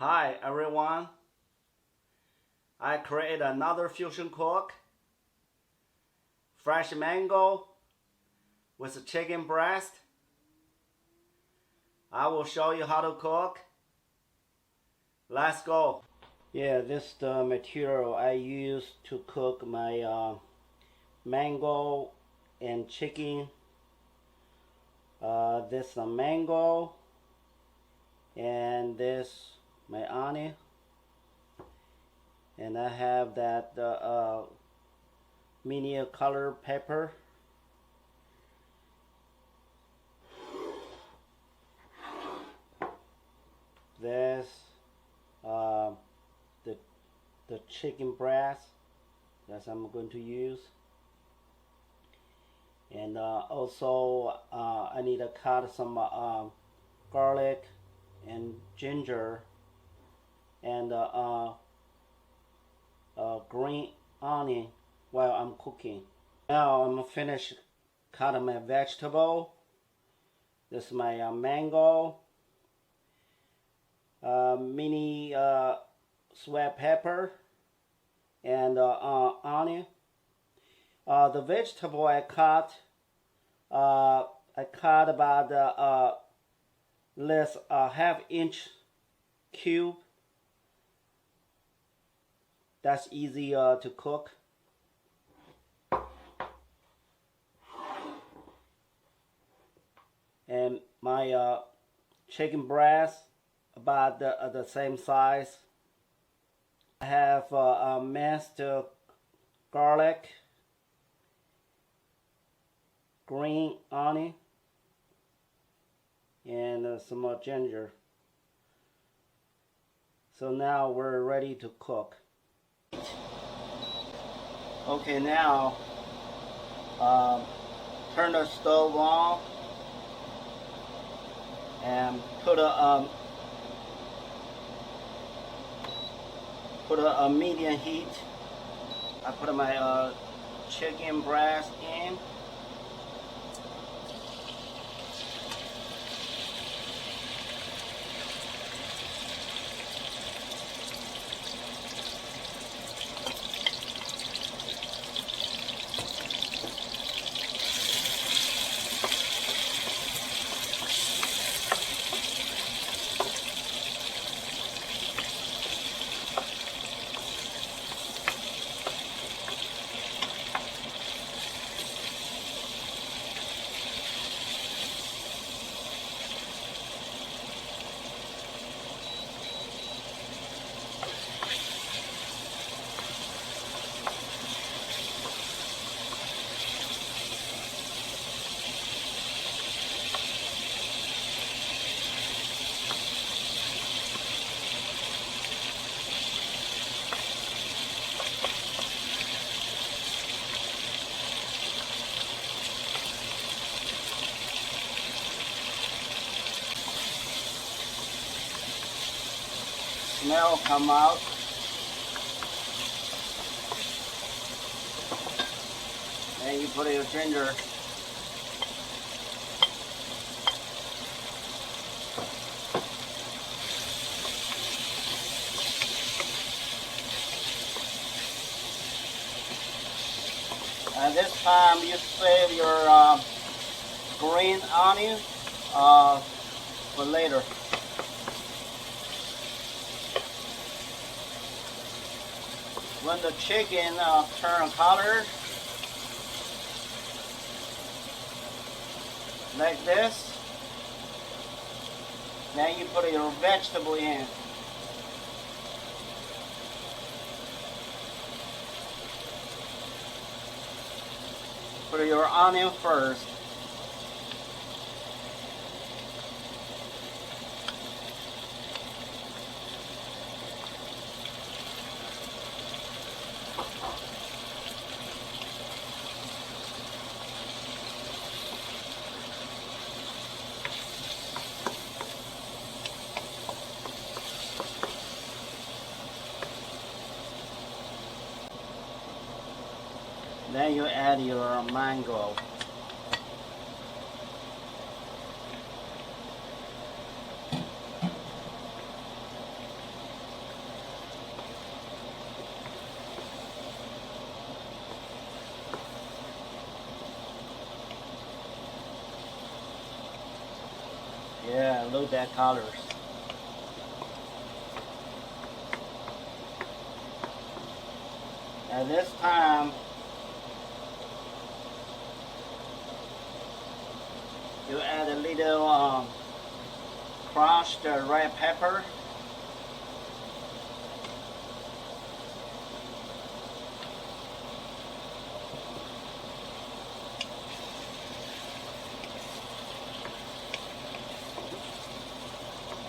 Hi everyone, I created another fusion cook, fresh mango with chicken breast. I will show you how to cook. Let's go. Yeah, this is the material I use to cook my mango and chicken. This is a mango and this my onion. And I have that mini color pepper. This the chicken breast that I'm going to use, and also I need to cut some garlic and ginger and green onion while I'm cooking. Now I'm finished cutting my vegetable. This is my mango, mini sweet pepper, and onion. The vegetable I cut about less half-inch cube. That's easy to cook. And my chicken breast about the same size. I have minced garlic, green onion, and some more ginger. So now we're ready to cook. Okay, now turn the stove on and put a medium heat. I put my chicken breast in. Smell come out. And you put your ginger. And this time you save your green onion for later. When the chicken turn color like this, then you put your vegetable in. Put your onion first. Then you add your mango. low bad colors. At this time, you add a little crushed red pepper.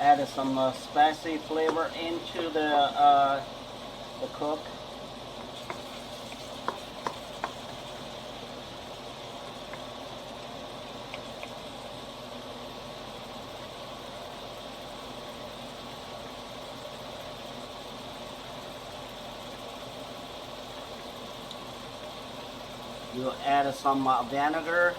Add some spicy flavor into the cook. You add some vinegar.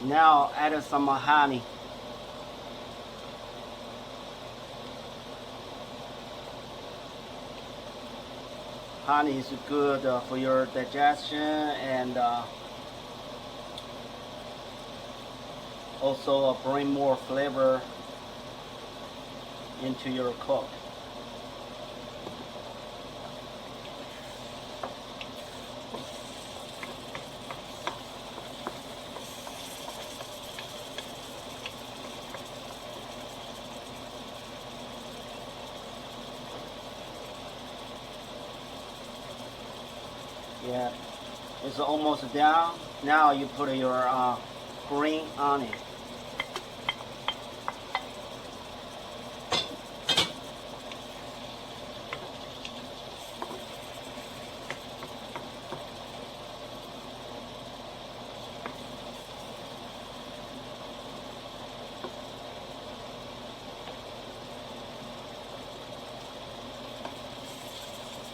Now add some honey. Honey is good for your digestion and also bring more flavor into your cook. Yeah, it's almost down. Now you put your green onion.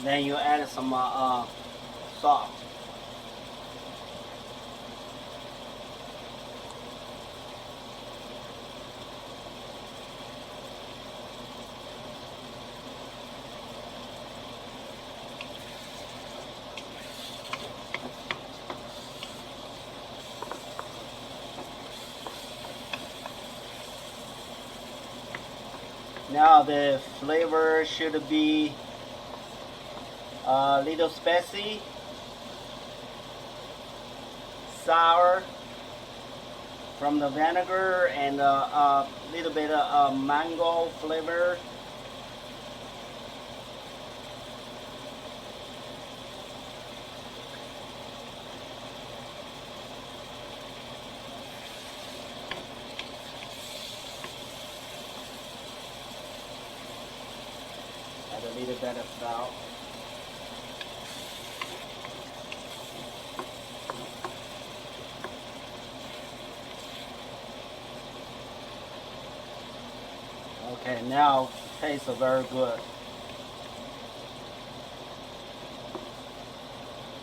Then you add some salt. Now the flavor should be a little spicy, sour from the vinegar, and a little bit of mango flavor. Add a little bit of salt. Okay, now tastes very good.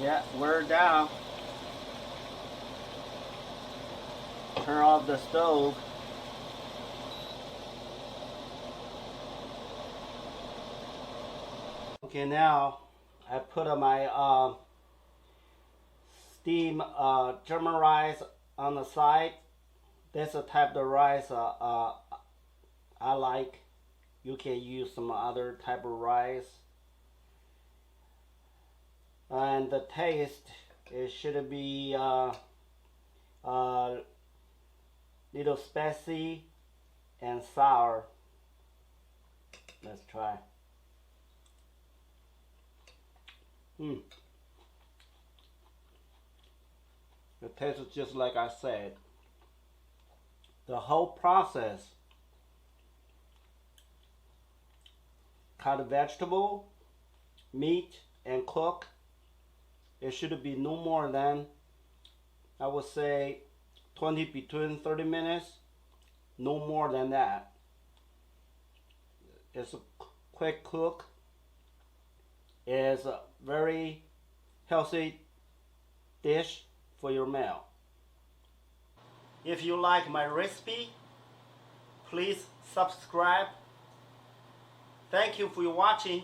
Yeah, we're down. Turn off the stove. Okay, now I put my steam German rice on the side. That's the type of rice I like. You can use some other type of rice. And the taste, it should be little spicy and sour. Let's try. The taste is just like I said. The whole process, cut vegetable, meat, and cook, it should be no more than, I would say, between 30 minutes, no more than that. It's a quick cook. is a very healthy dish for your meal. If you like my recipe, please subscribe. Thank you for watching.